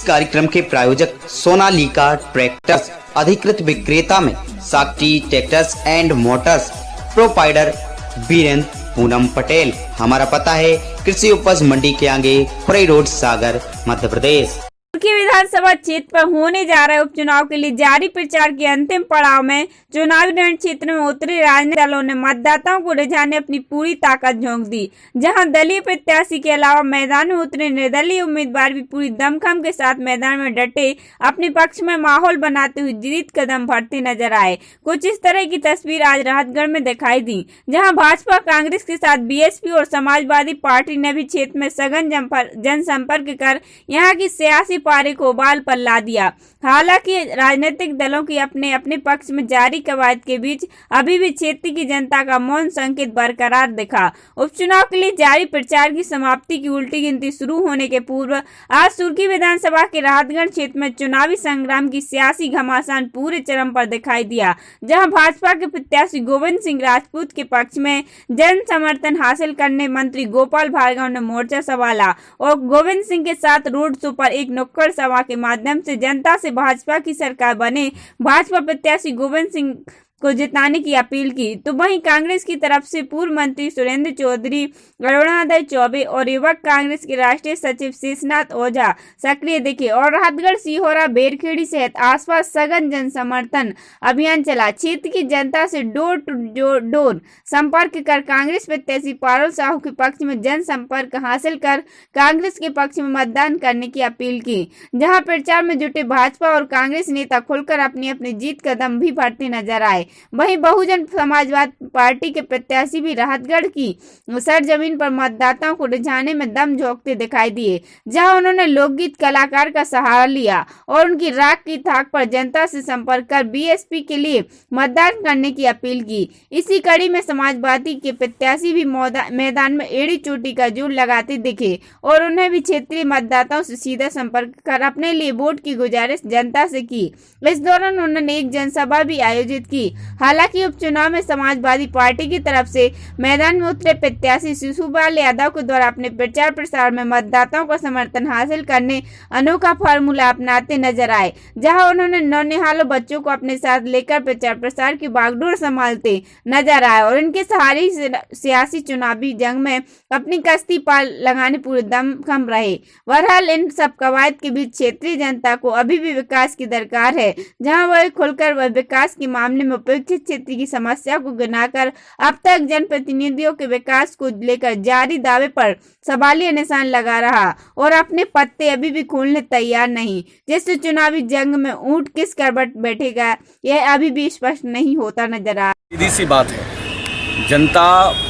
कार्यक्रम के प्रायोजक सोनालिका ट्रैक्टर्स अधिकृत विक्रेता में Sakshi tractors and motors proprietor Birendra Poonam Patel. हमारा पता है कृषि उपज मंडी के आगे खुरई रोड, सागर, मध्य प्रदेश। सुर्खी विधानसभा क्षेत्र पर होने जा रहे उपचुनाव के लिए जारी प्रचार के अंतिम पड़ाव में चुनावी रण क्षेत्र में उतरे राजनीतिक दलों ने मतदाताओं को रिझाने अपनी पूरी ताकत झोंक दी। जहां दलीय प्रत्याशी के अलावा मैदान में उतरे निर्दलीय उम्मीदवार भी पूरी दमखम के साथ मैदान में डटे अपने पक्ष में माहौल बनाते हुए जीत कदम भरते नजर आए। कुछ इस तरह की तस्वीर आज राहतगढ़ में दिखाई दी, जहाँ भाजपा कांग्रेस के साथ बीएसपी और समाजवादी पार्टी ने भी क्षेत्र में सघन जनसंपर्क कर यहाँ की सियासी पारी को उबाल पर ला दिया। हालांकि राजनीतिक दलों की अपने अपने पक्ष में जारी कवायद के बीच अभी भी क्षेत्र की जनता का मौन संकेत बरकरार दिखा। उपचुनाव के लिए जारी प्रचार की समाप्ति की उल्टी गिनती शुरू होने के पूर्व आज सुर्खी विधानसभा के राहतगढ़ क्षेत्र में चुनावी संग्राम की सियासी घमासान पूरे चरम पर दिखाई दिया, जहां भाजपा के प्रत्याशी गोविंद सिंह राजपूत के पक्ष में जन समर्थन हासिल करने मंत्री गोपाल भार्गव ने मोर्चा संभाला और गोविंद सिंह के साथ रोड शो पर एक नुक्कड़ सभा के माध्यम से जनता से भाजपा की सरकार बने भाजपा प्रत्याशी गोविंद सिंह को जिताने की अपील की। तो वहीं कांग्रेस की तरफ से पूर्व मंत्री सुरेंद्र चौधरी, अरुणादय चौबे और युवक कांग्रेस के राष्ट्रीय सचिव शेषनाथ ओझा सक्रिय दिखे और राहतगढ़, सीहोरा, बेरखेड़ी सहित आसपास सघन जन समर्थन अभियान चला। क्षेत्र की जनता से डोर टू डोर संपर्क कर कांग्रेस प्रत्याशी पारुल साहू के पक्ष में जन संपर्क हासिल कर कांग्रेस के पक्ष में मतदान करने की अपील की। जहाँ प्रचार में जुटे भाजपा और कांग्रेस नेता खुलकर अपनी अपनी जीत कदम भी भरते नजर आए। वहीं बहुजन समाजवाद पार्टी के प्रत्याशी भी राहतगढ़ की सरजमीन पर मतदाताओं को रिझाने में दम झोंकते दिखाई दिए, जहां उन्होंने लोकगीत कलाकार का सहारा लिया और उनकी राख की थाक पर जनता से संपर्क कर बीएसपी के लिए मतदान करने की अपील की। इसी कड़ी में समाजवादी के प्रत्याशी भी मैदान में एड़ी चोटी का जोर लगाते दिखे और उन्हें भी क्षेत्रीय मतदाताओं से सीधा संपर्क कर अपने लिए वोट की गुजारिश जनता से की। इस दौरान उन्होंने एक जनसभा भी आयोजित की। हालांकि उपचुनाव में समाजवादी पार्टी की तरफ से मैदान में उतरे प्रत्याशी शिशुपाल यादव के द्वारा अपने प्रचार प्रसार में मतदाताओं का समर्थन हासिल करने अनोखा फार्मूला अपनाते नजर आए, जहां उन्होंने नौनिहालों बच्चों को अपने साथ लेकर प्रचार प्रसार की बागडोर संभालते नजर आए और इनके सहारे सियासी चुनावी जंग में अपनी कश्ती पार लगाने पूरे दमखम रहे। बहरहाल इन सब कवायद के बीच क्षेत्रीय जनता को अभी भी विकास की दरकार है, जहां वह खुलकर वह विकास के मामले में उपेक्षित क्षेत्र की समस्या को गिनाकर अब तक जनप्रतिनिधियों के विकास को लेकर जारी दावे पर सवालिया निशान लगा रहा और अपने पत्ते अभी भी खोलने तैयार नहीं, जिससे चुनावी जंग में ऊंट किस करवट बैठेगा यह अभी भी स्पष्ट नहीं होता नजर आ। सीधी सी बात है, जनता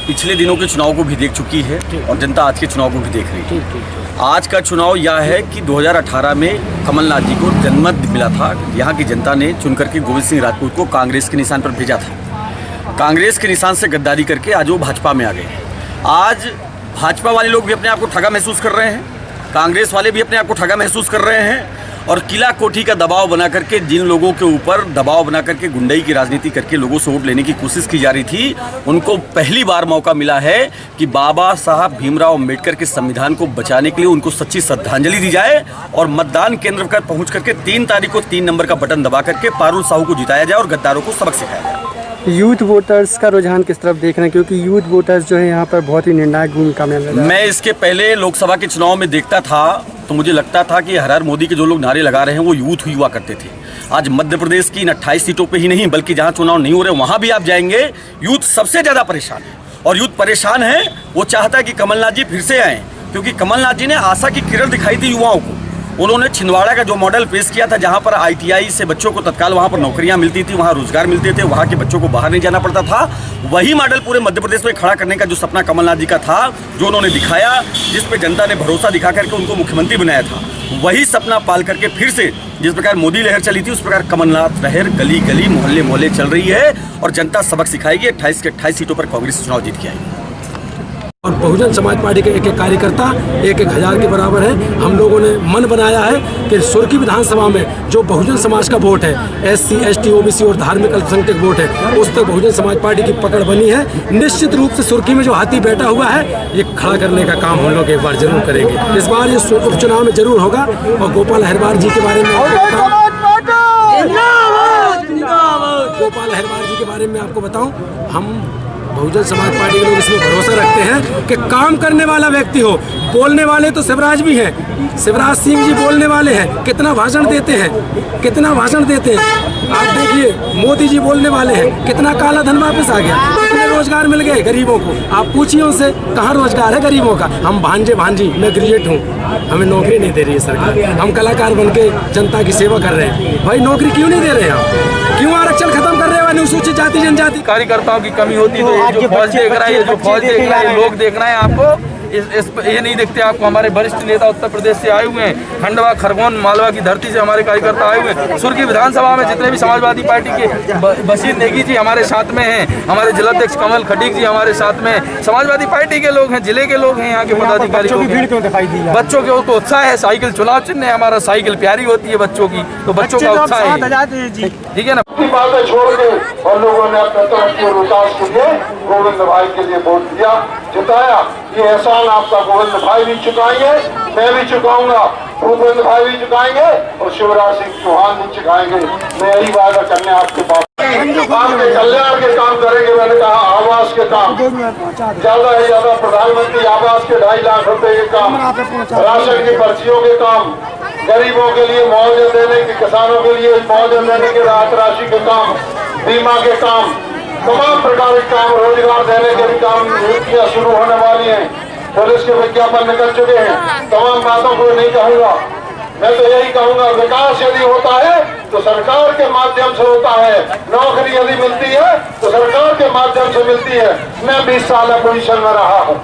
पिछले दिनों के चुनाव को भी देख चुकी है और जनता आज के चुनाव को भी देख रही है। आज का चुनाव यह है कि 2018 में कमलनाथ जी को जनमत मिला था। यहाँ की जनता ने चुन करके गोविंद सिंह राजपूत को कांग्रेस के निशान पर भेजा था। कांग्रेस के निशान से गद्दारी करके आज वो भाजपा में आ गए। आज भाजपा वाले लोग भी अपने आप को ठगा महसूस कर रहे हैं, कांग्रेस वाले भी अपने आप को ठगा महसूस कर रहे हैं और किला कोठी का दबाव बना करके जिन लोगों के ऊपर दबाव बना करके गुंडई की राजनीति करके लोगों से वोट लेने की कोशिश की जा रही थी, उनको पहली बार मौका मिला है कि बाबा साहब भीमराव अम्बेडकर के संविधान को बचाने के लिए उनको सच्ची श्रद्धांजलि दी जाए और मतदान केंद्र पर पहुंच करके 3 तारीख को 3 नंबर का बटन दबा करके पारुल साहू को जिताया जाए और गद्दारों को सबक सिखाया जाए। यूथ वोटर्स का रुझान किस तरफ देख रहे हैं, क्योंकि यूथ वोटर्स जो है यहाँ पर बहुत ही निर्णायक भूमिका में है। मैं इसके पहले लोकसभा के चुनाव में देखता था तो मुझे लगता था कि हर हर मोदी के जो लोग नारे लगा रहे हैं वो यूथ हुआ करते थे। आज मध्य प्रदेश की इन 28 सीटों पे ही नहीं बल्कि जहाँ चुनाव नहीं हो रहे वहाँ भी आप जाएंगे, यूथ सबसे ज़्यादा परेशान है और यूथ परेशान है। वो चाहता है कि कमलनाथ जी फिर से आएँ, क्योंकि कमलनाथ जी ने आशा की किरण दिखाई थी युवाओं को। उन्होंने छिंदवाड़ा का जो मॉडल पेश किया था, जहां पर आईटीआई से बच्चों को तत्काल वहां पर नौकरियां मिलती थी, वहां रोजगार मिलते थे, वहां के बच्चों को बाहर नहीं जाना पड़ता था, वही मॉडल पूरे मध्य प्रदेश में खड़ा करने का जो सपना कमलनाथ जी का था, जो उन्होंने दिखाया, जिस पे जनता ने भरोसा दिखा करके उनको मुख्यमंत्री बनाया था, वही सपना पाल करके फिर से जिस प्रकार मोदी लहर चली थी उस प्रकार कमलनाथ लहर गली गली मोहल्ले मोहल्ले चल रही है और जनता सबक सिखाएगी। 28 के 28 सीटों पर कांग्रेस चुनाव जीत के आएगी। और बहुजन समाज पार्टी के एक एक कार्यकर्ता 1,000 के बराबर है। हम लोगों ने मन बनाया है कि सुर्खी विधानसभा में जो बहुजन समाज का वोट है, SC, ST, OBC और धार्मिक अल्पसंख्यक वोट है, उस तक बहुजन समाज पार्टी की पकड़ बनी है। निश्चित रूप से सुर्खी में जो हाथी बैठा हुआ है, ये खड़ा करने का काम हम लोग एक बार जरूर करेंगे। इस बार ये उपचुनाव में जरूर होगा। और गोपाल अहिरवार जी के बारे में आपको बताऊं, हम बहुजन समाज पार्टी के लोग इसमें भरोसा रखते हैं कि काम करने वाला व्यक्ति हो। बोलने वाले तो शिवराज भी हैं, शिवराज सिंह जी बोलने वाले हैं, कितना भाषण देते हैं, कितना भाषण देते हैं। आप देखिए मोदी जी बोलने वाले हैं, कितना काला धन वापस आ गया, कितने रोजगार मिल गए गरीबों को। आप पूछिए उनसे कहाँ रोजगार है गरीबों का। हम भांजे भांजी, मैं ग्रेजुएट हूँ, हमें नौकरी नहीं दे रही है सरकार। हम कलाकार बन के जनता की सेवा कर रहे हैं। भाई नौकरी क्यों नहीं दे रहे हैं आप? क्यों आरक्षण खत्म कर रहे हैं अनुसूचित जाति जनजाति? कार्यकर्ताओं की कमी होती तो जो फौज देख रहा है, जो फौज देख रहा है, लोग देख रहे हैं आपको। ये नहीं दिखते आपको। हमारे वरिष्ठ नेता उत्तर प्रदेश से आए हुए हैं, खंडवा, खरगोन, मालवा की धरती से हमारे कार्यकर्ता आए हुए हैं। सुर्खी विधानसभा में जितने भी समाजवादी पार्टी के बशीर नेगी जी हमारे साथ में हैं, हमारे जिलाध्यक्ष कमल खटीक जी हमारे साथ में, समाजवादी पार्टी के लोग हैं, जिले के लोग हैं, यहाँ के पदाधिकारी। बच्चों के तो उत्साह है। साइकिल चुनाव चिन्ह है हमारा, साइकिल प्यारी होती है बच्चों की, तो बच्चों का उत्साह है, ठीक है ना। बातें छोड़ के और लोगों ने अपने तरफ के विकास के लिए गोविंद भाई के लिए वोट दिया, जिताया। ये एहसान आपका गोविंद भाई भी चुकाएंगे, मैं भी चुकाऊंगा, भूपेंद्र भाई भी चुकाएंगे और शिवराज सिंह चौहान भी चुकाएंगे। मैं यही वादा करने आपके पास आपके कल्याण के काम करेंगे। मैंने कहा आवास के काम, ज्यादा से ज्यादा प्रधानमंत्री आवास के 2.5 लाख रुपए के काम, राशन की पर्चियों के काम, गरीबों के लिए मुआवजा देने के, किसानों के लिए मुआवजा देने के राहत राशि के काम, बीमा के काम, तमाम प्रकार के काम, रोजगार देने के भी काम नीतियां शुरू होने वाली हैं। पुलिस के विज्ञापन निकल चुके हैं। तमाम बातों को नहीं कहूँगा, मैं तो यही कहूँगा विकास यदि होता है तो सरकार के माध्यम से होता है। नौकरी यदि मिलती है तो सरकार के माध्यम से मिलती है। मैं 20 साल पोजीशन में रहा हूँ।